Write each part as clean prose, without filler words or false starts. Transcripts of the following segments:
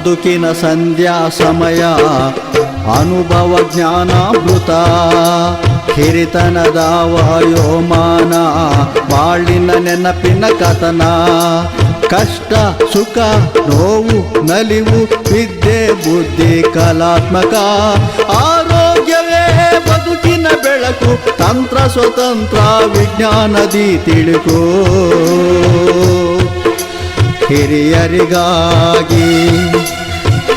ಬದುಕಿನ ಸಂಧ್ಯಾ ಸಮಯ ಅನುಭವ ಜ್ಞಾನಾಮೃತ ಹಿರಿತನದ ವಾಯೋಮಾನ ಬಾಳಿನ ನೆನಪಿನ ಕಥನ ಕಷ್ಟ ಸುಖ ನೋವು ನಲಿವು ವಿದ್ಯೆ ಬುದ್ಧಿ ಕಲಾತ್ಮಕ ಆರೋಗ್ಯವೇ ಬದುಕಿನ ಬೆಳಕು ತಂತ್ರ ಸ್ವತಂತ್ರ ವಿಜ್ಞಾನದಿ ತಿಳುಕು ಹಿರಿಯರಿಗಾಗಿ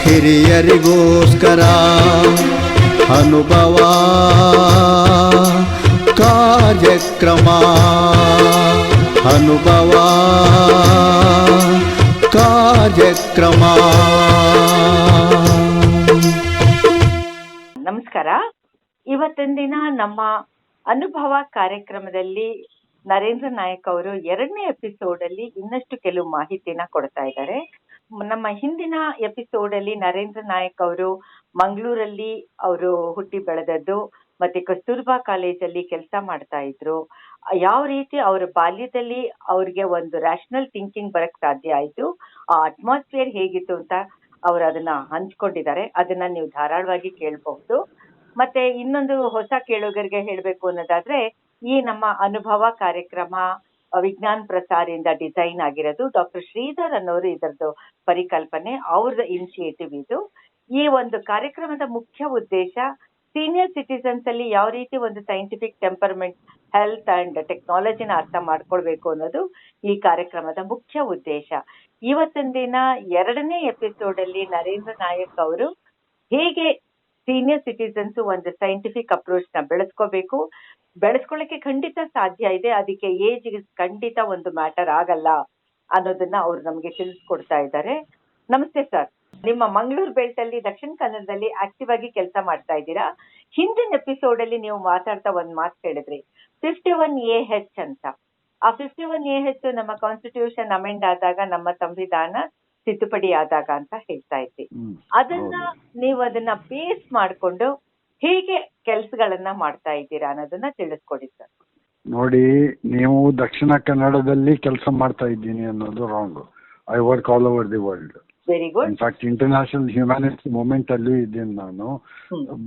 ಹಿರಿಯರಿಗೋಸ್ಕರ ಅನುಭವ ಕಾರ್ಯಕ್ರಮ ಅನುಭವ ಕಾರ್ಯಕ್ರಮ. ನಮಸ್ಕಾರ. ಇವತ್ತಿನ ದಿನ ನಮ್ಮ ಅನುಭವ ಕಾರ್ಯಕ್ರಮದಲ್ಲಿ ನರೇಂದ್ರ ನಾಯಕ್ ಅವರು 2ನೇ ಎಪಿಸೋಡ್ ಅಲ್ಲಿ ಇನ್ನಷ್ಟು ಕೆಲವು ಮಾಹಿತಿನ ಕೊಡ್ತಾ ಇದ್ದಾರೆ. ನಮ್ಮ ಹಿಂದಿನ ಎಪಿಸೋಡ್ ಅಲ್ಲಿ ನರೇಂದ್ರ ನಾಯಕ್ ಅವರು ಮಂಗಳೂರಲ್ಲಿ ಅವರು ಹುಟ್ಟಿ ಬೆಳೆದದ್ದು, ಮತ್ತೆ ಕಸ್ತೂರ್ಬಾ ಕಾಲೇಜಲ್ಲಿ ಕೆಲಸ ಮಾಡ್ತಾ ಇದ್ರು. ಯಾವ ರೀತಿ ಅವರ ಬಾಲ್ಯದಲ್ಲಿ ಅವ್ರಿಗೆ ಒಂದು ರ್ಯಾಷನಲ್ ಥಿಂಕಿಂಗ್ ಬರಕ್ ಸಾಧ್ಯ ಆಯ್ತು, ಆ ಅಟ್ಮಾಸ್ಫಿಯರ್ ಹೇಗಿತ್ತು ಅಂತ ಅವ್ರು ಅದನ್ನ ಹಂಚ್ಕೊಂಡಿದ್ದಾರೆ. ಅದನ್ನ ನೀವು ಧಾರಾಳವಾಗಿ ಕೇಳಬಹುದು. ಮತ್ತೆ ಇನ್ನೊಂದು ಹೊಸ ಕೇಳುಗರಿಗೆ ಹೇಳ್ಬೇಕು ಅನ್ನೋದಾದ್ರೆ, ಈ ನಮ್ಮ ಅನುಭವ ಕಾರ್ಯಕ್ರಮ ವಿಜ್ಞಾನ್ ಪ್ರಸಾರಿಂದ ಡಿಸೈನ್ ಆಗಿರೋದು. ಡಾಕ್ಟರ್ ಶ್ರೀಧರ್ ಅನ್ನೋರು ಇದರದ್ದು ಪರಿಕಲ್ಪನೆ, ಅವ್ರದ ಇನಿಷಿಯೇಟಿವ್ ಇದು. ಈ ಒಂದು ಕಾರ್ಯಕ್ರಮದ ಮುಖ್ಯ ಉದ್ದೇಶ ಸೀನಿಯರ್ ಸಿಟಿಸನ್ಸ್ ಅಲ್ಲಿ ಯಾವ ರೀತಿ ಒಂದು ಸೈಂಟಿಫಿಕ್ ಟೆಂಪರ್ಮೆಂಟ್, ಹೆಲ್ತ್ ಅಂಡ್ ಟೆಕ್ನಾಲಜಿನ ಅರ್ಥ ಮಾಡ್ಕೊಳ್ಬೇಕು ಅನ್ನೋದು ಈ ಕಾರ್ಯಕ್ರಮದ ಮುಖ್ಯ ಉದ್ದೇಶ. ಇವತ್ತಿನ ದಿನ 2ನೇ ಎಪಿಸೋಡ್ ಅಲ್ಲಿ ನರೇಂದ್ರ ನಾಯಕ್ ಅವರು ಹೇಗೆ ಸೀನಿಯರ್ ಸಿಟಿಸನ್ಸ್ ಒಂದು ಸೈಂಟಿಫಿಕ್ ಅಪ್ರೋಚ್ ನ ಬೆಳೆಸ್ಕೊಳ್ಳಕ್ಕೆ ಖಂಡಿತ ಸಾಧ್ಯ ಇದೆ, ಅದಕ್ಕೆ ಏಜ್ ಖಂಡಿತ ಒಂದು ಮ್ಯಾಟರ್ ಆಗಲ್ಲ ಅನ್ನೋದನ್ನ ಅವ್ರು ನಮ್ಗೆ ತಿಳಿಸ್ಕೊಡ್ತಾ ಇದ್ದಾರೆ. ನಮಸ್ತೆ ಸರ್. ನಿಮ್ಮ ಮಂಗಳೂರು ಬೆಲ್ಟ್ ಅಲ್ಲಿ ದಕ್ಷಿಣ ಕನ್ನಡದಲ್ಲಿ ಆಕ್ಟಿವ್ ಆಗಿ ಕೆಲಸ ಮಾಡ್ತಾ ಇದ್ದೀರಾ. ಹಿಂದಿನ ಎಪಿಸೋಡ್ ಅಲ್ಲಿ ನೀವು ಮಾತಾಡ್ತಾ ಒಂದ್ ಮಾತು ಹೇಳಿದ್ರಿ, 51AH ಅಂತ. ಆ 51AH ನಮ್ಮ ಕಾನ್ಸ್ಟಿಟ್ಯೂಷನ್ ಅಮೆಂಡ್ ಆದಾಗ, ನಮ್ಮ ಸಂವಿಧಾನ ತಿದ್ದುಪಡಿ ಆದಾಗ ಅಂತ ಹೇಳ್ತಾ ಇದ್ರಿ. ನೀವು ಅದನ್ನ ಬೇಸ್ ಮಾಡ್ಕೊಂಡು ಹೇಗೆ ಕೆಲ್ಸಗಳನ್ನ ಮಾಡ್ತಾ ಇದ್ದೀರಾ ಅನ್ನೋದನ್ನ ತಿಳಿಸ್ಕೊಡಿ ಸರ್. ನೋಡಿ, ನೀವು ದಕ್ಷಿಣ ಕನ್ನಡದಲ್ಲಿ ಕೆಲಸ ಮಾಡ್ತಾ ಇದ್ದೀನಿ ಅನ್ನೋದು wrong. I work all over the world. Very good. In fact international humanity movement ಅಲ್ಲೂ ಇದ್ದೀನಿ ನಾನು.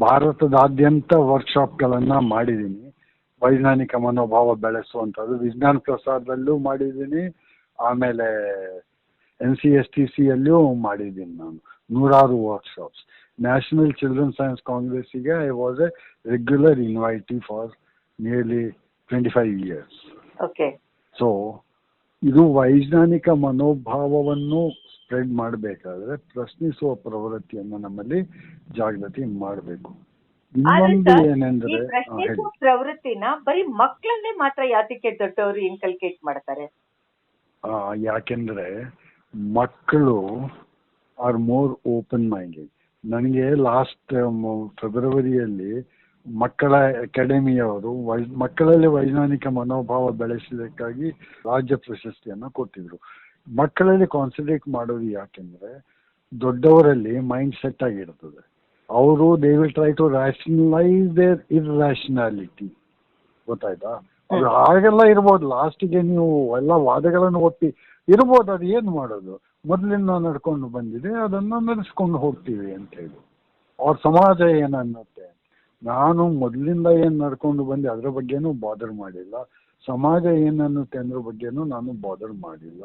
ಭಾರತದಾದ್ಯಂತ ವರ್ಕ್ಶಾಪ್ ಗಳನ್ನ ಮಾಡಿದ್ದೀನಿ. ವೈಜ್ಞಾನಿಕ ಮನೋಭಾವ ಬೆಳೆಸುವಂಥದ್ದು ವಿಜ್ಞಾನ ಪ್ರಸಾರದಲ್ಲೂ ಮಾಡಿದ್ದೀನಿ. ಆಮೇಲೆ NCSTC ಯಲ್ಲೂ ಮಾಡಿದ್ದೀನಿ ನಾನು 100 ವರ್ಕ್ಶಾಪ್ಸ್. ನ್ಯಾಷನಲ್ ಚಿಲ್ಡ್ರನ್ ಸೈನ್ಸ್ ಕಾಂಗ್ರೆಸ್ಸಿಗೆ I was A regular invitee for nearly 25 years. Okay. So ಇದು ವೈಜ್ಞಾನಿಕ ಮನೋಭಾವವನ್ನು ಸ್ಪ್ರೆಡ್ ಮಾಡಬೇಕಾದ್ರೆ ಪ್ರಶ್ನಿಸುವ ಪ್ರವೃತ್ತಿಯನ್ನು ನಮ್ಮಲ್ಲಿ ಜಾಗೃತಿ ಮಾಡಬೇಕು. ಇನ್ನೊಂದು ಏನಂದ್ರೆ, ಪ್ರವೃತ್ತಿನ ಬರೀ ಮಕ್ಕಳನ್ನೇ ಮಾತ್ರ ಯಾತಕ್ಕೆ ದೊಡ್ಡವರು ಇನ್ಕಲ್ಕೇಟ್ ಮಾಡ್ತಾರೆ? ಯಾಕೆಂದ್ರೆ ಮಕ್ಕಳು ಆರ್ ಮೋರ್ ಓಪನ್ ಮೈಂಡೆಡ್. ನನಗೆ ಲಾಸ್ಟ್ ಫೆಬ್ರವರಿಯಲ್ಲಿ ಮಕ್ಕಳ ಅಕಾಡೆಮಿಯವರು ಮಕ್ಕಳಲ್ಲಿ ವೈಜ್ಞಾನಿಕ ಮನೋಭಾವ ಬೆಳೆಸಲಿಕ್ಕಾಗಿ ರಾಜ್ಯ ಪ್ರಶಸ್ತಿಯನ್ನು ಕೊಟ್ಟಿದ್ರು. ಮಕ್ಕಳಲ್ಲಿ ಕಾನ್ಸಂಟ್ರೇಟ್ ಮಾಡೋದು ಯಾಕೆಂದ್ರೆ ದೊಡ್ಡವರಲ್ಲಿ ಮೈಂಡ್ ಸೆಟ್ ಆಗಿರ್ತದೆ. ಅವರು they will try to rationalise their irrationality. ಗೊತ್ತಾಯ್ತಾ? ಅದು ಹಾಗೆಲ್ಲ ಇರ್ಬೋದು. ಲಾಸ್ಟಿಗೆ ನೀವು ಎಲ್ಲ ವಾದಗಳನ್ನು ಒಪ್ಪಿ ಇರ್ಬೋದು. ಅದು ಏನು ಮಾಡೋದು, ಮೊದಲಿಂದ ನಡ್ಕೊಂಡು ಬಂದಿದೆ, ಅದನ್ನು ನಡೆಸ್ಕೊಂಡು ಹೋಗ್ತೀವಿ ಅಂತ ಹೇಳಿ. ಅವ್ರ ಸಮಾಜ ಏನನ್ನುತ್ತೆ, ನಾನು ಮೊದಲಿಂದ ಏನು ನಡ್ಕೊಂಡು ಬಂದೆ ಅದ್ರ ಬಗ್ಗೆನೂ ಬಾದರ್ ಮಾಡಿಲ್ಲ, ಸಮಾಜ ಏನನ್ನುತ್ತೆ ಅದ್ರ ಬಗ್ಗೆನೂ ನಾನು ಬಾದರ್ ಮಾಡಿಲ್ಲ.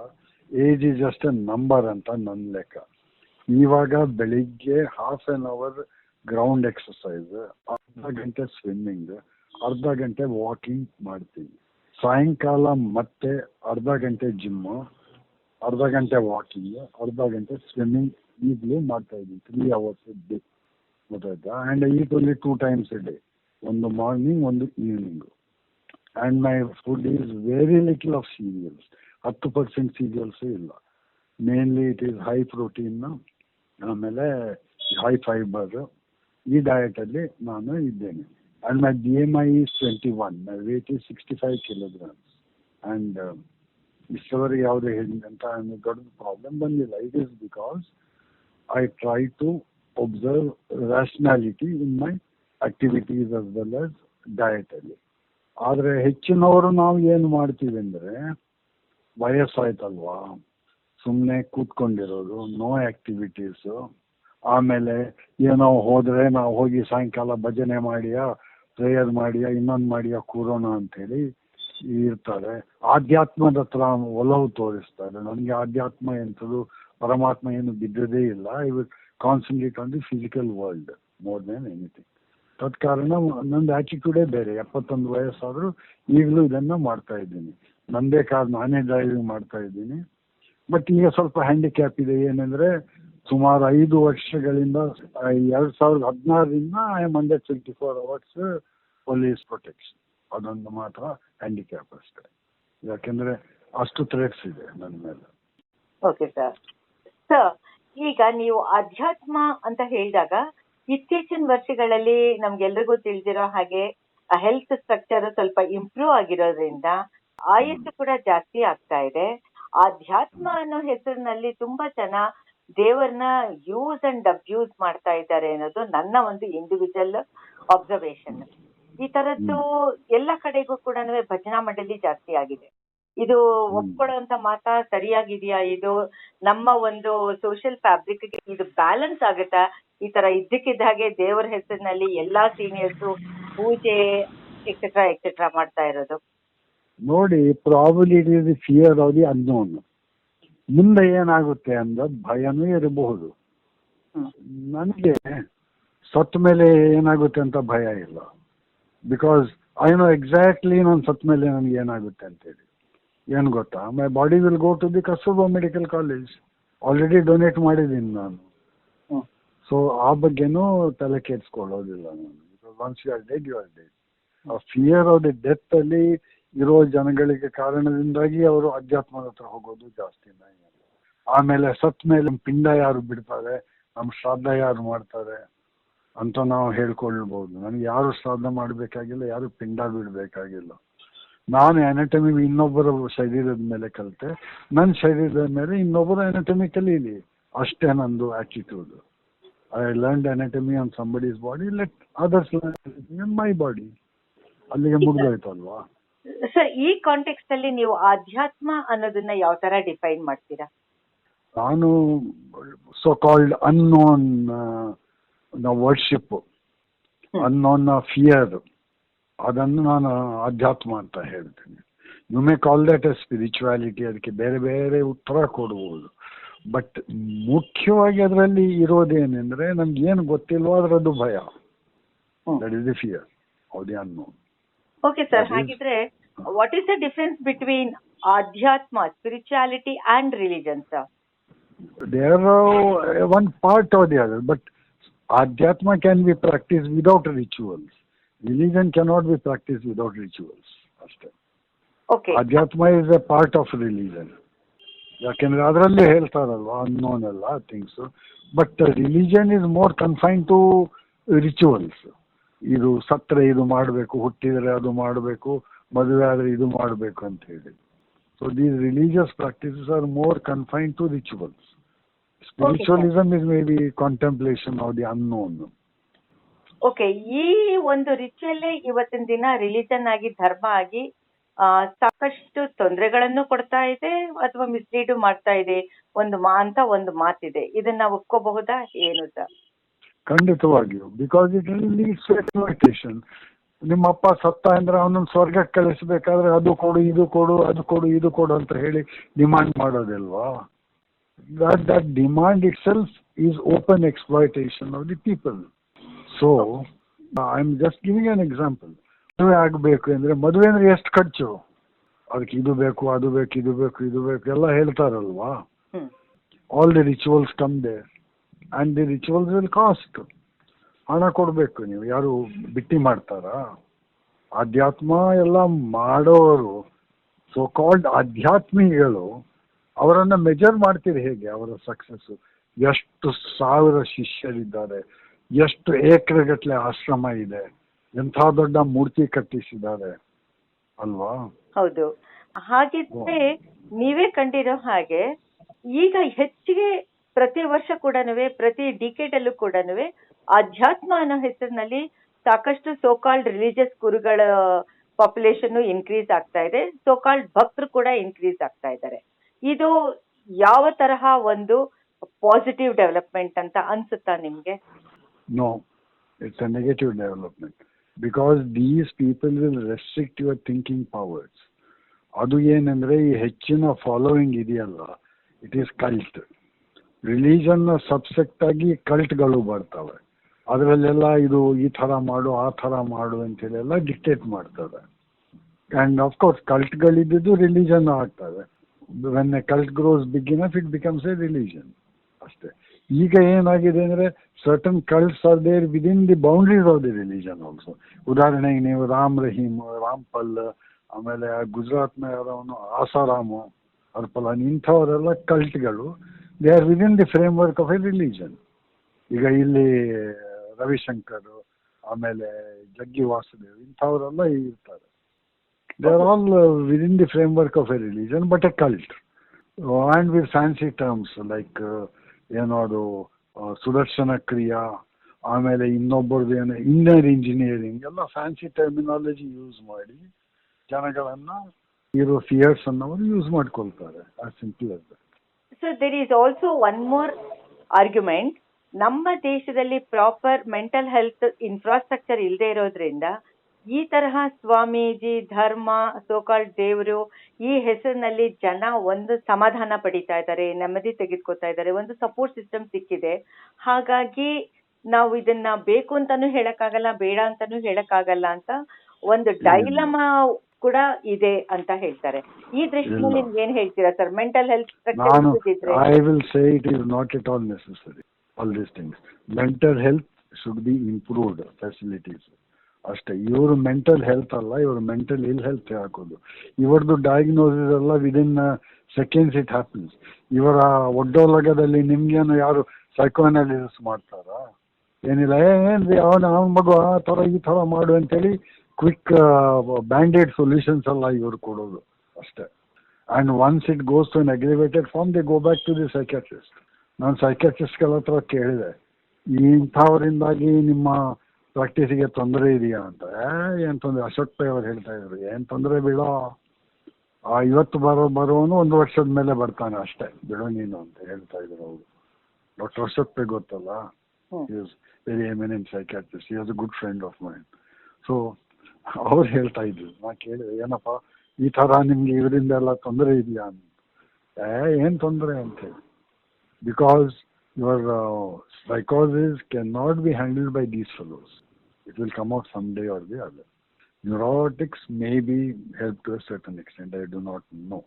Age is just a number ಅಂತ ನನ್ನ ಲೆಕ್ಕ. ಇವಾಗ ಬೆಳಿಗ್ಗೆ 1/2 hour ಗ್ರೌಂಡ್ ಎಕ್ಸರ್ಸೈಸ್, ಅರ್ಧ ಗಂಟೆ ಸ್ವಿಮ್ಮಿಂಗ್, ಅರ್ಧ ಗಂಟೆ ವಾಕಿಂಗ್ ಮಾಡ್ತೀವಿ. ಸಾಯಂಕಾಲ ಮತ್ತೆ ಅರ್ಧ ಗಂಟೆ ಜಿಮ್, ಅರ್ಧ ಗಂಟೆ ವಾಕಿಂಗ್, ಅರ್ಧ ಗಂಟೆ ಸ್ವಿಮ್ಮಿಂಗ್ ಈಗಲೂ ಮಾಡ್ತಾ ಇದ್ದೀನಿ. 3 hours ಡೇ. ಗೊತ್ತಾಯ್ತಾ? And eat only 2 times a day, ಒಂದು ಮಾರ್ನಿಂಗ್ ಒಂದು evening. And my food is very little of cereals. 10% cereals ಇಲ್ಲ. Mainly it is high protein, ಆಮೇಲೆ ಹೈ ಫೈಬರ್. ಈ ಡಯಟಲ್ಲಿ ನಾನು ಇದ್ದೇನೆ. And my BMI is 21. My weight is 65 kilograms. And ಇಷ್ಟವರೆಗೆ ಯಾವುದೇ ಹೇಳಿದಂತ ದೊಡ್ಡ ಪ್ರಾಬ್ಲಮ್ ಬಂದಿಲ್ಲ. It is because I try to observe rationality in my activities as well as ಡಯಟಲ್ಲಿ. ಆದರೆ ಹೆಚ್ಚಿನವರು ನಾವು ಏನು ಮಾಡ್ತೀವಿ ಅಂದರೆ, ವಯಸ್ಸಾಯ್ತಲ್ವಾ, ಸುಮ್ಮನೆ ಕೂತ್ಕೊಂಡಿರೋದು, ನೋ ಆಕ್ಟಿವಿಟೀಸು. ಆಮೇಲೆ ಏನೋ ಹೋದ್ರೆ ನಾವು ಹೋಗಿ ಸಾಯಂಕಾಲ ಭಜನೆ ಮಾಡಿಯಾ, ಪ್ರೇಯರ್ ಮಾಡಿಯಾ, ಇನ್ನೊಂದು ಮಾಡಿಯಾ ಕೂರೋಣ ಅಂತೇಳಿ ಇರ್ತಾರೆ. ಆಧ್ಯಾತ್ಮದ ಹತ್ರ ಒಲವು ತೋರಿಸ್ತಾರೆ. ನನಗೆ ಆಧ್ಯಾತ್ಮ ಎಂಥದ್ದು, ಪರಮಾತ್ಮ ಏನು ಬಿದ್ದದೇ ಇಲ್ಲ. I will concentrate on the physical world more than anything. ತತ್ ಕಾರಣ ನಂದು ಆಟಿಟ್ಯೂಡೇ ಬೇರೆ. 71 ವಯಸ್ಸಾದರೂ ಈಗಲೂ ಇದನ್ನ ಮಾಡ್ತಾ ಇದ್ದೀನಿ. ನಂದೇ ಕಾರ್ ನಾನೇ ಡ್ರೈವಿಂಗ್ ಮಾಡ್ತಾ ಇದ್ದೀನಿ. ಬಟ್ ಈಗ ಸ್ವಲ್ಪ ಹ್ಯಾಂಡಿಕ್ಯಾಪ್ ಇದೆ. ಏನಂದ್ರೆ ಸುಮಾರು 5 ವರ್ಷಗಳಿಂದ 2016ರಿಂದ I am under 24 hours police protection. ಅದೊಂದು ಮಾತ್ರ ಹ್ಯಾಂಡಿಕ್ಯಾಪ್ ಅಷ್ಟೇ. ಯಾಕೆಂದ್ರೆ ಅಷ್ಟು ಥ್ರೆಟ್ಸ್ ಇದೆ ನನ್ನ ಮೇಲೆ. Okay sir. ಸರ್, ಈಗ ನೀವು ಅಧ್ಯಾತ್ಮ ಅಂತ ಹೇಳಿದಾಗ ಇತ್ತೀಚಿನ ವರ್ಷಗಳಲ್ಲಿ ನಮ್ಗೆಲ್ರಿಗೂ ತಿಳಿದಿರೋ ಹಾಗೆ ಹೆಲ್ತ್ ಸ್ಟ್ರಕ್ಚರ್ ಸ್ವಲ್ಪ ಇಂಪ್ರೂವ್ ಆಗಿರೋದ್ರಿಂದ ಆಯಸ್ಸು ಕೂಡ ಜಾಸ್ತಿ ಆಗ್ತಾ ಇದೆ. ಅಧ್ಯಾತ್ಮ ಅನ್ನೋ ಹೆಸರಿನಲ್ಲಿ ತುಂಬಾ ಜನ ದೇವರನ್ನ ಯೂಸ್ ಅಂಡ್ ಅಬ್ಯೂಸ್ ಮಾಡ್ತಾ ಇದ್ದಾರೆ ಅನ್ನೋದು ನನ್ನ ಒಂದು ಇಂಡಿವಿಜುವಲ್ ಅಬ್ಸರ್ವೇಷನ್. ಈ ತರದ್ದು ಎಲ್ಲ ಕಡೆಗೂ ಕೂಡ ಭಜನಾ ಮಂಡಳಿ ಜಾಸ್ತಿ ಆಗಿದೆ. ಇದು ಒಪ್ಕೊಳ್ಳುವಂತ ಮಾತಾ ಸರಿಯಾಗಿದೆಯಾ? ಇದು ನಮ್ಮ ಒಂದು ಸೋಷಿಯಲ್ ಫ್ಯಾಬ್ರಿಕ್ ಇದು ಬ್ಯಾಲೆನ್ಸ್ ಆಗುತ್ತಾ? ಈ ತರ ಇದ್ದಕ್ಕಿದ್ದ ಹಾಗೆ ದೇವರ ಹೆಸರಿನಲ್ಲಿ ಎಲ್ಲಾ ಸೀನಿಯರ್ಸ್ ಪೂಜೆ ಎಕ್ಸೆಟ್ರಾ ಮಾಡ್ತಾ ಇರೋದು. ನೋಡಿ, probability is the fear of the unknown. ಮುಂದೆ ಏನಾಗುತ್ತೆ ಅನ್ನೋದು ಭಯನೂ ಇರಬಹುದು. ನನಗೆ ಸತ್ತ ಮೇಲೆ ಏನಾಗುತ್ತೆ ಅಂತ ಭಯ ಇಲ್ಲ. ಬಿಕಾಸ್ ಐ ನೋ ಎಕ್ಸಾಕ್ಟ್ಲಿ ನಾನು ಸತ್ತ ಮೇಲೆ ನನಗೆ ಏನಾಗುತ್ತೆ ಅಂತೇಳಿ. ಏನು ಗೊತ್ತಾ, my body will go to the Kasturba medical college. Already donate ಮಾಡಿದ್ದೀನಿ ನಾನು. ಸೊ ಆ ಬಗ್ಗೆನೂ ತಲೆ ಕೆಡಿಸ್ಕೊಳ್ಳೋದಿಲ್ಲ ನಾನು. Because once you are dead, you are dead. ಆ ಫಿಯರ್ ಆಫ್ ದಿ ಡೆತ್ ಅಲ್ಲಿ ಇರೋ ಜನಗಳಿಗೆ ಕಾರಣದಿಂದಾಗಿ ಅವರು ಅಧ್ಯಾತ್ಮದ ಹತ್ರ ಹೋಗೋದು ಜಾಸ್ತಿ. ಆಮೇಲೆ ಸತ್ ಮೇಲೆ ಪಿಂಡ ಯಾರು ಬಿಡ್ತಾರೆ, ನಮ್ಮ ಶ್ರಾದ್ದ ಯಾರು ಮಾಡ್ತಾರೆ ಅಂತ ನಾವು ಹೇಳ್ಕೊಳ್ಬಹುದು. ನನಗೆ ಯಾರು ಶ್ರಾದ್ದ ಮಾಡಬೇಕಾಗಿಲ್ಲ, ಯಾರು ಪಿಂಡ ಬಿಡಬೇಕಾಗಿಲ್ಲ. ನಾನು ಅನಾಟಮಿ ಇನ್ನೊಬ್ಬರ ಶರೀರದ ಮೇಲೆ ಕಲಿತೆ, ನನ್ನ ಶರೀರದ ಮೇಲೆ ಇನ್ನೊಬ್ಬರ ಅನಾಟಮಿ ಕಲೀಲಿ, ಅಷ್ಟೇ ನಂದು attitude. I learned anatomy on somebody's body, let others learn my body. ಅಲ್ಲಿಗೆ ಮುಗಿದೋಯ್ತಲ್ವಾ? ಸರ್, ಈ ಕಾಂಟೆಕ್ಸ್ಟ್ ಅಲ್ಲಿ ನೀವು ಆಧ್ಯಾತ್ಮ ಅನ್ನೋದನ್ನ ಯಾವ ತರ ಡಿಫೈನ್ ಮಾಡ್ತೀರಾ? ನಾನು so called unknown worship, unknown fear, ಅದನ್ನು ನಾನು ಅಧ್ಯಾತ್ಮ ಅಂತ ಹೇಳ್ತೀನಿ. You may call that a spirituality. ಅದಕ್ಕೆ ಬೇರೆ ಬೇರೆ ಉತ್ತರ ಕೊಡ್ಬೋದು. ಬಟ್ ಮುಖ್ಯವಾಗಿ ಅದರಲ್ಲಿ ಇರೋದೇನೆಂದ್ರೆ ನಮ್ಗೆ ಏನು ಗೊತ್ತಿಲ್ವೋ ಅದರದ್ದು ಭಯ. That is the fear of the unknown. Okay sir, ಹಾಗಿದ್ರೆ what is the difference between ಆಧ್ಯಾತ್ಮ, spirituality and religion sir? They are one part or the other, but Adhyatma can be practiced without rituals. Religion cannot be practiced without rituals. Okay. Adhyatma is a part of religion. ಯಾಕೆಂದ್ರೆ ಅದರಲ್ಲೇ ಹೇಳ್ತಾರಲ್ವಾ unknown ಎಲ್ಲ things. But religion is more confined to rituals. ಇದು ಸತ್ರೆ ಇದು ಮಾಡಬೇಕು, ಹುಟ್ಟಿದರೆ ಅದು ಮಾಡಬೇಕು, ಮದುವೆ ಆದರೆ ಇದು ಮಾಡಬೇಕು ಅಂತ ಹೇಳಿ. So these religious practices are more confined to rituals. Spiritualism is maybe contemplation of the unknown. Okay, ಈ ಒಂದು ರಿಚುವಲ್ಲೇ ಇವತ್ತಿನ ದಿನ ರಿಲಿಜನ್ ಆಗಿ, ಧರ್ಮ ಆಗಿ ಸಾಕಷ್ಟು ತೊಂದರೆಗಳನ್ನು ಕೊಡ್ತಾ ಇದೆ ಅಥವಾ ಮಿಸ್ಲೀಡ್ ಮಾಡ್ತಾ ಇದೆ ಅಂತ ಒಂದು ಮಾತಿದೆ. ಇದನ್ನ ಒಪ್ಕೋಬಹುದಾ ಏನು ಸರ್? ಖಂಡಿತವಾಗಿಯೂ. Because it leads to exploitation. ನಿಮ್ಮ ಅಪ್ಪ ಸತ್ತ ಅಂದ್ರೆ ಅವನನ್ನು ಸ್ವರ್ಗಕ್ಕೆ ಕಳಿಸಬೇಕಾದ್ರೆ ಅದು ಕೊಡು, ಇದು ಕೊಡು, ಅದು ಕೊಡು, ಇದು ಕೊಡು ಅಂತ ಹೇಳಿ ಡಿಮಾಂಡ್ ಮಾಡೋದಿಲ್ವಾ? That demand itself is open exploitation of the people. So I am just giving an example. ಮದುವೆ ಆಗಬೇಕು ಅಂದ್ರೆ ಮದುವೆ ಅಂದ್ರೆ ಎಷ್ಟು ಖರ್ಚು, ಅದಕ್ಕೆ ಇದು ಬೇಕು, ಅದು ಬೇಕು, ಇದು ಬೇಕು, ಇದು ಬೇಕು ಎಲ್ಲ ಹೇಳ್ತಾರಲ್ವಾ? All the rituals come there and the rituals will cost. ಹಣ ಕೊಡಬೇಕು. ನೀವು ಯಾರು ಬಿಟ್ಟಿ ಮಾಡ್ತಾರಾ? ಅಧ್ಯಾತ್ಮ ಎಲ್ಲ ಮಾಡೋರು, ಸೋ ಕಾಲ್ಡ್ ಆಧ್ಯಾತ್ಮಿಗಳು, ಅವರನ್ನು ಮೆಜರ್ ಮಾಡ್ತೀರಿ ಹೇಗೆ ಅವರ ಸಕ್ಸಸ್? ಎಷ್ಟು ಸಾವಿರ ಶಿಷ್ಯರಿದ್ದಾರೆ, ಎಷ್ಟು ಏಕರಗಟ್ಲೆ ಆಶ್ರಮ ಇದೆ, ಎಂಥ ದೊಡ್ಡ ಮೂರ್ತಿ ಕಟ್ಟಿಸಿದ್ದಾರೆ ಅಲ್ವಾ? ಹೌದು. ಹಾಗಿದ್ರೆ ನೀವೇ ಕಂಡಿರೋ ಹಾಗೆ ಈಗ ಹೆಚ್ಚಿಗೆ ಪ್ರತಿ ವರ್ಷ ಕೂಡ, ಪ್ರತಿ ಡಿಕೇಡ್ ಅಲ್ಲೂ ಕೂಡ ಅಧ್ಯಾತ್ಮ ಅನ್ನೋ ಹೆಸರಿನಲ್ಲಿ ಸಾಕಷ್ಟು ಸೋಕಾಲ್ಡ್ ರಿಲಿಜಿಯಸ್ ಗುರುಗಳ ಪಾಪ್ಯುಲೇಷನ್ ಇನ್ಕ್ರೀಸ್ ಆಗ್ತಾ ಇದೆ, ಸೋಕಾಲ್ಡ್ ಭಕ್ತರು ಕೂಡ ಇನ್ಕ್ರೀಸ್ ಆಗ್ತಾ ಇದ್ದಾರೆ. ಇದು ಯಾವ ತರಹ ಒಂದು ಪಾಸಿಟಿವ್ ಡೆವಲಪ್ಮೆಂಟ್ ಅಂತ ಅನ್ಸುತ್ತಾ ನಿಮ್ಗೆ? No, it's a negative development because these people will restrict your thinking powers. ಅದು ಏನಂದ್ರೆ ಈ ಹೆಚ್ಚಿನ ಫಾಲೋವಿಂಗ್ ಇದೆಯಲ್ಲ, ಇಟ್ ಈಸ್ ಕಲ್ಟ್. ರಿಲಿಜನ್ ಸಬ್ಸೆಕ್ಟ್ ಆಗಿ ಕಲ್ಟ್ಗಳು ಬರ್ತವೆ. ಅದರಲ್ಲೆಲ್ಲ ಇದು ಈ ಥರ ಮಾಡು ಆ ಥರ ಮಾಡು ಅಂತೇಳಿ ಎಲ್ಲ ಡಿಕ್ಟೇಟ್ ಮಾಡ್ತವೆ. ಆ್ಯಂಡ್ ಆಫ್ಕೋರ್ಸ್ ಕಲ್ಟ್ಗಳಿದ್ದು ರಿಲಿಜನ್ ಆಗ್ತವೆ. When a cult grows big enough it becomes a religion ಅಷ್ಟೇ. ಈಗ ಏನಾಗಿದೆ ಅಂದರೆ certain cults are there within the boundaries of the religion also. ಉದಾಹರಣೆಗೆ ನೀವು ರಾಮ್ ರಹೀಮ್, ರಾಮ್ಪಲ್, ಆಮೇಲೆ ಗುಜರಾತ್ನ ಯಾರವನು ಆಸಾರಾಮು, ಅರ್ಪಲಾನ್, ಇಂಥವರೆಲ್ಲ ಕಲ್ಟ್ಗಳು they are within the framework of a religion. ಈಗ ಇಲ್ಲಿ ರವಿಶಂಕರ್, ಆಮೇಲೆ ಜಗ್ಗಿ ವಾಸುದೇವ್, ಇಂಥವರೆಲ್ಲ ಇರ್ತಾರೆ. They are all within the framework of a religion but a cult. And with fancy terms like ಏನೋ ಅದು ಸುದರ್ಶನ ಕ್ರಿಯಾ, ಆಮೇಲೆ ಇನ್ನೊಬ್ಬರದ್ದು ಏನೋ ಇನ್ನರ್ ಇಂಜಿನಿಯರಿಂಗ್, ಎಲ್ಲ ಫ್ಯಾನ್ಸಿ ಟರ್ಮಿನಾಲಜಿ ಯೂಸ್ ಮಾಡಿ ಜನಗಳನ್ನ ಇರೋ ಫಿಯರ್ಸ್ ಅನ್ನೋರು ಯೂಸ್ ಮಾಡ್ಕೊಳ್ತಾರೆ. As simple as that. So there is also one more argument. ನಮ್ಮ ದೇಶದಲ್ಲಿ ಪ್ರಾಪರ್ ಮೆಂಟಲ್ ಹೆಲ್ತ್ ಇನ್ಫ್ರಾಸ್ಟ್ರಕ್ಚರ್ ಇಲ್ಲದೆ ಇರೋದ್ರಿಂದ ಈ ತರಹ ಸ್ವಾಮೀಜಿ, ಧರ್ಮ, ಸೋಕಾಲ್ಡ್ ದೇವರು ಈ ಹೆಸರಿನಲ್ಲಿ ಜನ ಒಂದು ಸಮಾಧಾನ ಪಡಿತಾ ಇದ್ದಾರೆ, ನೆಮ್ಮದಿ ತೆಗೆದುಕೊತಾ ಇದ್ದಾರೆ, ಒಂದು ಸಪೋರ್ಟ್ ಸಿಸ್ಟಮ್ ಸಿಕ್ಕಿದೆ. ಹಾಗಾಗಿ ನಾವು ಇದನ್ನ ಬೇಕು ಅಂತಾನೂ ಹೇಳಕ್ಕಾಗಲ್ಲ, ಬೇಡ ಅಂತಾನೂ ಹೇಳಕ್ಕಾಗಲ್ಲ ಅಂತ ಒಂದು ಡೈಲಮಾ ಕೂಡ ಇದೆ ಅಂತ ಹೇಳ್ತಾರೆ. ಈ ದೃಷ್ಟಿಯಲ್ಲಿ ನೀವು ಏನ್ ಹೇಳ್ತೀರಾ sir? Mental health I will say it is not at all necessary, all these things. Mental health should be improved, facilities ಅಷ್ಟೇ. ಇವರು ಮೆಂಟಲ್ ಹೆಲ್ತ್ ಅಲ್ಲ, ಇವರು ಮೆಂಟಲ್ ಇಲ್ ಹೆಲ್ತ್ ಹಾಕೋದು. ಇವ್ರದ್ದು ಡಯಾಗ್ನೋಸಿಸ್ ಎಲ್ಲ ವಿದಿನ್ ಸೆಕೆಂಡ್ಸ್ ಇಟ್ ಹ್ಯಾಪನ್ಸ್. ಇವರ ಒಡ್ಡೋಲಗದಲ್ಲಿ ನಿಮ್ಗೇನು ಯಾರು ಸೈಕೋಅನಾಲಿಸಿಸ್ ಮಾಡ್ತಾರಾ? ಏನಿಲ್ಲ, ಏನ್ರಿ ಅವನ ಮಗು ಆ ಥರ ಈ ಥರ ಮಾಡು ಅಂತೇಳಿ ಕ್ವಿಕ್ ಬ್ಯಾಂಡೇಡ್ ಸೊಲ್ಯೂಷನ್ಸ್ ಎಲ್ಲ ಇವರು ಕೊಡೋದು ಅಷ್ಟೇ. And once it goes to an aggravated form they go back to the psychiatrist. ನಾನು ಸೈಕ್ಯಾಟ್ರಿಸ್ಟ್ಗಳ ಹತ್ರ ಕೇಳಿದೆ, ಇಂಥವರಿಂದಾಗಿ ನಿಮ್ಮ ಪ್ರಾಕ್ಟೀಸಿಗೆ ತೊಂದರೆ ಇದೆಯಾ ಅಂತ. ಏನು ತೊಂದರೆ? ಅಶೋಕ್ ಪೈ ಅವ್ರು ಹೇಳ್ತಾ ಇದ್ರು, ಏನು ತೊಂದರೆ ಬಿಡೋ, ಇವತ್ತು ಬರೋನು 1 ವರ್ಷದ ಮೇಲೆ ಬರ್ತಾನೆ ಅಷ್ಟೇ, ಬಿಡೋ ನೀನು ಅಂತ ಹೇಳ್ತಾ ಇದ್ರು ಅವರು. ಡಾಕ್ಟರ್ ಅಶೋಕ್ ಪೈ ಗೊತ್ತಲ್ಲ, ಈಸ್ ವೆರಿ ಎಮಿನೆಂಟ್ ಸೈಕ್ಯಾಟ್ರಿಸ್ಟ್, ಈ was a good friend of main. So ಅವ್ರು ಹೇಳ್ತಾ ಇದ್ರು, ನಾ ಕೇಳಿದೆ, ಏನಪ್ಪ ಈ ಥರ ನಿಮ್ಗೆ ಇದರಿಂದ ಎಲ್ಲ ತೊಂದರೆ ಇದೆಯಾ ಅಂತ. ಏನು ತೊಂದರೆ ಅಂತೇಳಿ, because your psychosis cannot be handled by these fellows. It will come out someday or the other. Neurotics may be helped to a certain extent, I do not know.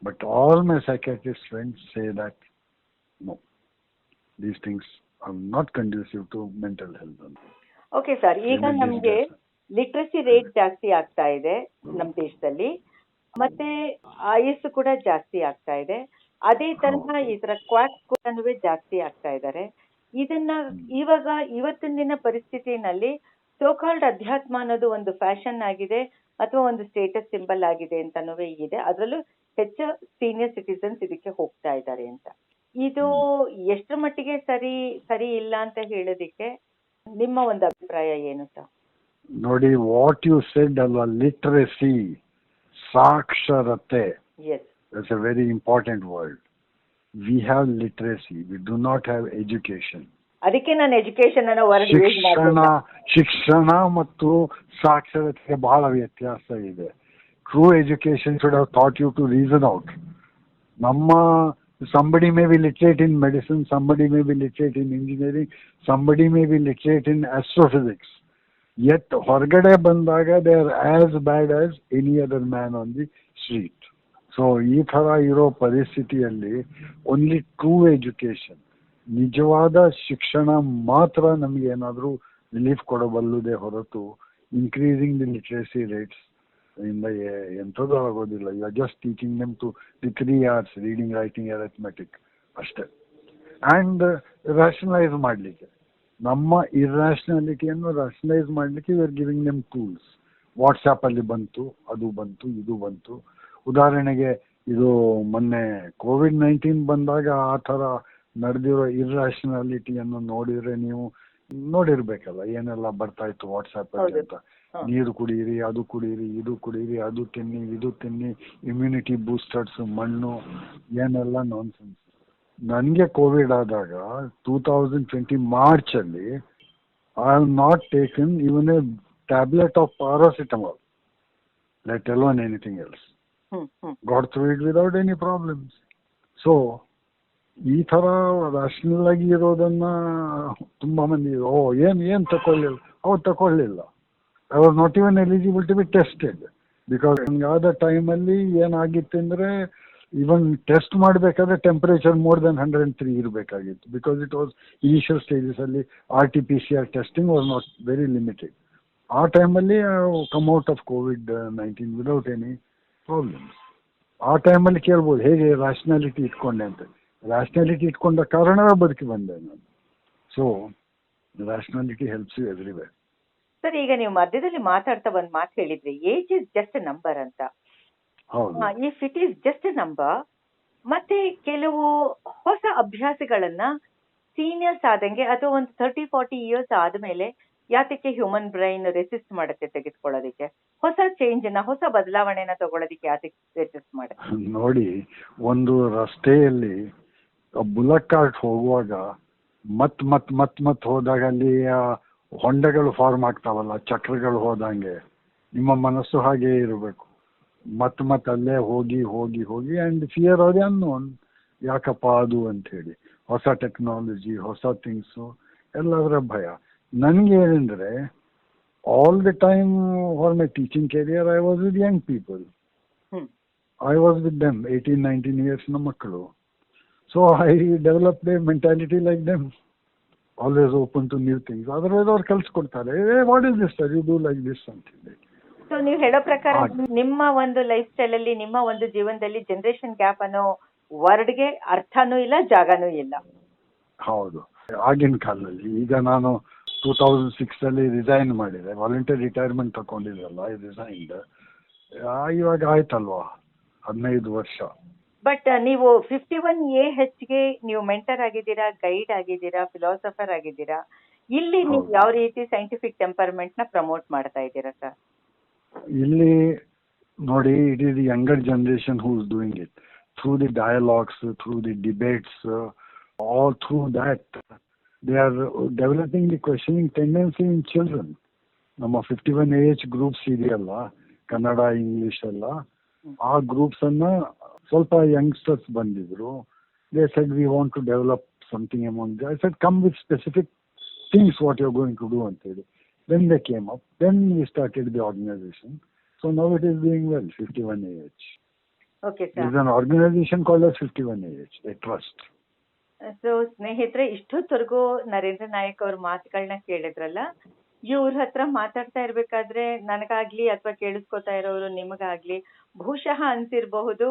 But all my psychiatrist friends say that no, these things are not conducive to mental health. Okay sir, ಈಗ ನಮಗೆ literacy rate ಜಾಸ್ತಿ ಆಗ್ತಾ ಇದೆ ನಮ್ಮ ದೇಶದಲ್ಲಿ, ಮತ್ತೆ ಆಯಸ್ಸು ಕೂಡ ಜಾಸ್ತಿ ಆಗ್ತಾ ಇದೆ. ಅದೇ ತರಹ ಈ ತರ ಕ್ವಾಕ್ಸ್ ಕೂಡ ಜಾಸ್ತಿ ಆಗ್ತಾ ಇದ್ದಾರೆ. ಇದನ್ನ ಇವಾಗ ಇವತ್ತಿನ ದಿನ ಪರಿಸ್ಥಿತಿನಲ್ಲಿ ಸೋಕಾಲ್ಡ್ ಅಧ್ಯಾತ್ಮ ಅನ್ನೋದು ಒಂದು ಫ್ಯಾಷನ್ ಆಗಿದೆ ಅಥವಾ ಒಂದು ಸ್ಟೇಟಸ್ ಸಿಂಬಲ್ ಆಗಿದೆ ಅಂತಾನೂ ಇದೆ. ಅದರಲ್ಲೂ ಹೆಚ್ಚು ಸೀನಿಯರ್ ಸಿಟಿಸನ್ಸ್ ಇದಕ್ಕೆ ಹೋಗ್ತಾ ಇದ್ದಾರೆ ಅಂತ. ಇದು ಎಷ್ಟರ ಮಟ್ಟಿಗೆ ಸರಿ ಇಲ್ಲ ಅಂತ ಹೇಳೋದಿಕ್ಕೆ ನಿಮ್ಮ ಒಂದು ಅಭಿಪ್ರಾಯ ಏನು ಸರ್? ನೋಡಿ, ವಾಟ್ ಯು ಸೆಡ್ ಅಲ್ವಾ, ಲಿಟ್ರಸಿ, ಸಾಕ್ಷರತೆ, that's a very important word. We have literacy, we do not have education. ಅದಕ್ಕೆ ನಾನು ಎಜುಕೇಶನ್ ಅನ್ನೋ ವರ್ಡ್ ಯೂಸ್ ಮಾಡ್ತೀನಿ. ಶಿಕ್ಷಣ ಮತ್ತು ಸಾಕ್ಷರತೆಗೆ ಬಹಳ ವ್ಯತ್ಯಾಸ ಇದೆ. True education should have taught you to reason out. Somebody may be literate in medicine, somebody may be literate in engineering, somebody may be literate in astrophysics. Yet ಹೊರಗಡೆ ಬಂದಾಗ they are as bad as any other man on the street. So ಈ ಥರ ಇರೋ ಪರಿಸ್ಥಿತಿಯಲ್ಲಿ only true education, ನಿಜವಾದ ಶಿಕ್ಷಣ ಮಾತ್ರ ನಮಗೆ ಏನಾದರೂ ರಿಲೀಫ್ ಕೊಡಬಲ್ಲುದೇ ಹೊರತು ಇನ್ಕ್ರೀಸಿಂಗ್ ದಿ ಲಿಟ್ರಸಿ ರೇಟ್ಸ್ ಇಂದ ಎಂಥದ್ದು ಆಗೋದಿಲ್ಲ. You are just teaching them to the 3 hours reading, writing, arithmetic ಅಷ್ಟೇ. ಆ್ಯಂಡ್ ರ್ಯಾಷನಲೈಸ್ ಮಾಡಲಿಕ್ಕೆ, ನಮ್ಮ ಇರ್ಯಾಷನಾಲಿಟಿಯನ್ನು ರ್ಯಾಷನಲೈಸ್ ಮಾಡಲಿಕ್ಕೆ you are giving them tools. ವಾಟ್ಸಾಪಲ್ಲಿ ಬಂತು, ಅದು ಬಂತು, ಇದು ಬಂತು. ಉದಾಹರಣೆಗೆ ಇದು ಮೊನ್ನೆ COVID-19 ಬಂದಾಗ ಆ ಥರ ನಡೆದಿರೋ ಇರ್ಯಾಷನಾಲಿಟಿಯನ್ನು ನೋಡಿದರೆ ನೀವು ನೋಡಿರ್ಬೇಕಲ್ಲ ಏನೆಲ್ಲ ಬರ್ತಾ ಇತ್ತು ವಾಟ್ಸ್ಆಪ್ ಅಲ್ಲಿ ಹೌದು. ಅಂತ. ಹ. ನೀರು ಕುಡಿಯಿರಿ, ಅದು ಕುಡಿಯಿರಿ, ಇದು ಕುಡಿಯಿರಿ, ಅದು ತಿನ್ನಿ, ಇದು ತಿನ್ನಿ, ಇಮ್ಯುನಿಟಿ ಬೂಸ್ಟರ್ಸ್, ಮಣ್ಣು, ಏನೆಲ್ಲ ನಾನ್ಸೆನ್ಸ್. ನನಗೆ ಕೋವಿಡ್ ಆದಾಗ 2020 ಮಾರ್ಚ್ ಅಲ್ಲಿ I have not taken even A tablet of paracetamol, let alone anything else. Got through it without any problems. So ಈ ಥರ ರ್ಯಾಷನಲ್ ಆಗಿ ಇರೋದನ್ನ ತುಂಬ ಮಂದಿ ಏನ್ ತಗೊಳ್ಳಿಲ್ಲ, ಅವ್ರು ತಗೊಳ್ಳಿಲ್ಲ. I was not even eligible to be tested because ಹಂಗಾದ ಟೈಮಲ್ಲಿ ಏನಾಗಿತ್ತು ಅಂದರೆ ಇವನ್ ಟೆಸ್ಟ್ ಮಾಡಬೇಕಾದ್ರೆ ಟೆಂಪರೇಚರ್ ಮೋರ್ ದೆನ್ 103 ಇರಬೇಕಾಗಿತ್ತು. Because it was initial stages ಅಲ್ಲಿ RT-PCR testing was not very limited. ಆ ಟೈಮಲ್ಲಿ come out of COVID-19 without any problems. ಆ ಟೈಮಲ್ಲಿ ಕೇಳ್ಬೋದು ಹೇಗೆ ರ್ಯಾಷನಾಲಿಟಿ ಇಟ್ಕೊಂಡೆ ಅಂತ. ರ್ಯಾಷನಾಲಿಟಿ ಇಟ್ಕೊಂಡ ಕಾರಣವೇ ಬದುಕಿ ಬಂದೆ ನಾನು. So rationality helps you everywhere. Sir, ಈಗ ನೀವು ಮಧ್ಯದಲ್ಲಿ ಮಾತಾಡ್ತಾ ಒಂದ್ ಮಾತು ಹೇಳಿದ್ರಿ, age is just a number ಅಂತ. ಹೌದು. If it is just a number, ಮತ್ತೆ ಕೆಲವು ಹೊಸ ಅಭ್ಯಾಸಗಳನ್ನ ಸೀನಿಯರ್ಸ್ ಆದಂಗೆ ಅಥವಾ ಒಂದು 30-40 ಇಯರ್ಸ್ ಆದ್ಮೇಲೆ ಯಾತಕ್ಕೆ ಹ್ಯೂಮನ್ ಬ್ರೈನ್ ರೆಸಿಸ್ಟ್ ಮಾಡುತ್ತೆ ತೆಗೆದುಕೊಳ್ಳೋದಕ್ಕೆ? ಹೊಸ ಚೇಂಜ್ ನ, ಹೊಸ ಬದಲಾವಣೆನ ತಗೊಳ್ಳೋದಕ್ಕೆ ಯಾತಕ್ಕೆ ರೆಸಿಸ್ಟ್ ಮಾಡುತ್ತೆ? ನೋಡಿ, ಒಂದು ರಸ್ತೆಯಲ್ಲಿ ಬುಲೆಟ್ ಕಾರ್ಟ್ ಹೋಗುವಾಗ ಮತ್ ಹೋದಾಗ ಅಲ್ಲಿ ಹೊಂಡಗಳು ಫಾರ್ಮ್ ಆಗ್ತಾವಲ್ಲ, ಚಕ್ರಗಳು ಹೋದಂಗೆ ನಿಮ್ಮ ಮನಸ್ಸು ಹಾಗೆ ಇರಬೇಕು. ಮತ್ ಅಲ್ಲೇ ಹೋಗಿ ಹೋಗಿ ಹೋಗಿ and fear of the unknown. ಯಾಕಪ್ಪ ಅದು ಅಂತ ಹೇಳಿ, ಹೊಸ ಟೆಕ್ನಾಲಜಿ, ಹೊಸ ಥಿಂಗ್ಸು, ಎಲ್ಲದರ ಭಯ. ನನಗೆ ಏನಂದರೆ all the time for my teaching career I was with young people. I was with them 18-19 ಇಯರ್ಸ್ನ ಮಕ್ಕಳು. So I developed a mentality like them, always open to new things. ಅದರದ್ದು ಅವ್ರು ಕಲ್ಸ್ಕೊಡ್ತಾರೆ, what is this sir, you do like this ಅಂತ ಹೇಳಿ. So ನೀವು ಹೇಳೋ ಪ್ರಕಾರ ನಿಮ್ಮ ಒಂದು ಲೈಫ್ ಸ್ಟೈಲ್ ಅಲ್ಲಿ, ನಿಮ್ಮ ಒಂದು ಜೀವನದಲ್ಲಿ ಜನರೇಷನ್ ಗ್ಯಾಪ್ ಅನ್ನೋ ವರ್ಡ್ಗೆ ಅರ್ಥನೂ ಇಲ್ಲ, ಜಾಗನೂ ಇಲ್ಲ. ಹೌದು. ಆಗಿನ ಕಾಲದಲ್ಲಿ, ಈಗ ನಾನು 2006 ಅಲ್ಲಿ ರಿಸೈನ್ ಮಾಡಿದೆ, ವಾಲಂಟಿಯರ್ ರಿಟೈರ್ಮೆಂಟ್ ತಗೊಂಡಿದ್ರಲ್ಲ, ಐ ರಿಸೈನ್ಡ್. ಇವಾಗ ಆಯ್ತಲ್ವಾ 15 ವರ್ಷ. ಬಟ್ ನೀವು 51AHಗೆ ನೀವು ಮೆಂಟರ್ ಆಗಿದ್ದೀರಾ, ಗೈಡ್ ಆಗಿದ್ದೀರಾ, ಫಿಲಾಸಫರ್ ಆಗಿದ್ದೀರಾ. ಇಲ್ಲಿ ನೀವು ಯಾವ ರೀತಿ ಸೈಂಟಿಫಿಕ್ ಟೆಂಪರ್ಮೆಂಟ್ ನ ಪ್ರಮೋಟ್ ಮಾಡ್ತಾ ಇದ್ದೀರಾ ಸರ್? ಇಲ್ಲಿ ನೋಡಿ, it is the younger generation who is doing it through the dialogues, through the debates, all through that they are developing the questioning tendency in children. ನಮ್ಮ 51AH ಗ್ರೂಪ್ಸ್ ಇದೆಯಲ್ಲ, Kannada, English ಎಲ್ಲ, ಆ groups ಅನ್ನ ಸ್ವಲ್ಪ youngsters ಬಂದಿದ್ರು. They said we want to develop something amount. I said come with specific things what you are going to do ಅಂತ ಹೇಳಿ. Then they came up. Then we started the organization. So now it is doing well, 51AH. Okay, sir. There is an organization called as 51AH, a trust. So ಸ್ನೇಹಿತರೆ, ಇಷ್ಟೊತ್ತವರೆಗೂ ನರೇಂದ್ರ ನಾಯಕ್ ಅವ್ರ ಮಾತುಗಳನ್ನ ಕೇಳಿದ್ರಲ್ಲ. ಇವ್ರ ಹತ್ರ ಮಾತಾಡ್ತಾ ಇರ್ಬೇಕಾದ್ರೆ ನನಗಾಗ್ಲಿ ಅಥವಾ ಕೇಳಿಸ್ಕೊತಾ ಇರೋರು ನಿಮಗಾಗ್ಲಿ ಬಹುಶಃ ಅನ್ಸಿರ್ಬಹುದು,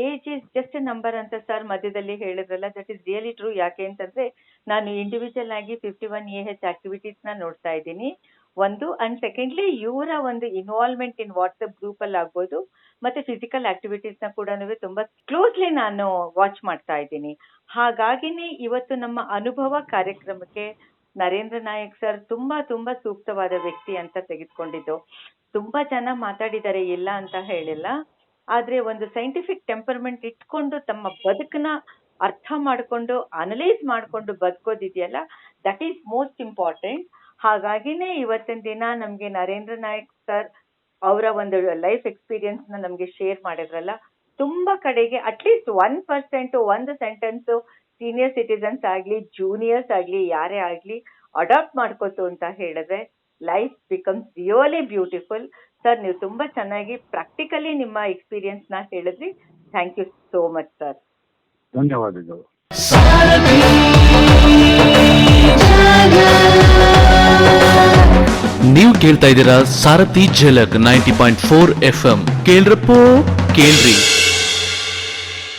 age is just a number ಅಂತ ಸರ್ ಮಧ್ಯದಲ್ಲಿ ಹೇಳಿದ್ರಲ್ಲ. That is really true. ಯಾಕೆ ಅಂತಂದ್ರೆ ನಾನು ಇಂಡಿವಿಜುವಲ್ ಆಗಿ 51AH ಆಕ್ಟಿವಿಟೀಸ್ ನ ನೋಡ್ತಾ ಇದ್ದೀನಿ, ಒಂದು. ಅಂಡ್ ಸೆಕೆಂಡ್ಲಿ ಇವರ ಒಂದು ಇನ್ವಾಲ್ವ್ಮೆಂಟ್ ಇನ್ ವಾಟ್ಸ್ಆಪ್ ಗ್ರೂಪ್ ಅಲ್ಲಿ ಆಗ್ಬೋದು, ಮತ್ತೆ ಫಿಸಿಕಲ್ ಆಕ್ಟಿವಿಟೀಸ್ ನ ಕೂಡ ತುಂಬಾ ಕ್ಲೋಸ್ಲಿ ನಾನು ವಾಚ್ ಮಾಡ್ತಾ ಇದ್ದೀನಿ. ಹಾಗಾಗಿನೇ ಇವತ್ತು ನಮ್ಮ ಅನುಭವ ಕಾರ್ಯಕ್ರಮಕ್ಕೆ ನರೇಂದ್ರ ನಾಯಕ್ ಸರ್ ತುಂಬಾ ತುಂಬಾ ಸೂಕ್ತವಾದ ವ್ಯಕ್ತಿ ಅಂತ ತೆಗೆದುಕೊಂಡಿದ್ದು. ತುಂಬಾ ಚೆನ್ನಾಗಿ ಮಾತಾಡಿದ್ದಾರೆ, ಇಲ್ಲ ಅಂತ ಹೇಳಿಲ್ಲ. ಆದ್ರೆ ಒಂದು ಸೈಂಟಿಫಿಕ್ ಟೆಂಪರ್ಮೆಂಟ್ ಇಟ್ಕೊಂಡು ತಮ್ಮ ಬದುಕನ್ನ ಅರ್ಥ ಮಾಡ್ಕೊಂಡು ಅನಲೈಸ್ ಮಾಡ್ಕೊಂಡು ಬದುಕೋದಿದೆಯಲ್ಲ, ದಟ್ ಈಸ್ ಮೋಸ್ಟ್ ಇಂಪಾರ್ಟೆಂಟ್. ಹಾಗಾಗಿನೇ ಇವತ್ತಿನ ದಿನ ನಮ್ಗೆ ನರೇಂದ್ರ ನಾಯಕ್ ಸರ್ ಅವರ ಒಂದು ಲೈಫ್ ಎಕ್ಸ್ಪೀರಿಯನ್ಸ್ ನ ನಮ್ಗೆ ಶೇರ್ ಮಾಡಿದ್ರಲ್ಲ. ತುಂಬಾ ಕಡೆಗೆ ಅಟ್ಲೀಸ್ಟ್ 1% ಒಂದು ಸೆಂಟೆನ್ಸ್ ಸೀನಿಯರ್ ಸಿಟಿಸನ್ಸ್ ಆಗ್ಲಿ, ಜೂನಿಯರ್ಸ್ ಆಗ್ಲಿ, ಯಾರೇ ಆಗ್ಲಿ ಅಡಾಪ್ಟ್ ಮಾಡ್ಕೋತು ಅಂತ ಹೇಳಿದ್ರೆ life becomes really beautiful. Sir, ನೀವು ತುಂಬಾ ಚೆನ್ನಾಗಿ ಪ್ರಾಕ್ಟಿಕಲಿ ನಿಮ್ಮ ಎಕ್ಸ್ಪೀರಿಯನ್ಸ್ ನ ಹೇಳಿದ್ರಿ. Thank you so much sir. ಧನ್ಯವಾದಗಳು. ನೀವು ಕೇಳ್ತಾ ಇದ್ದೀರಾ ಸಾರಥಿ ಝಲಕ್ 90.4 FM. ಕೇಳ್ರಪ್ಪೋ ಕೇಳ್ರಿ.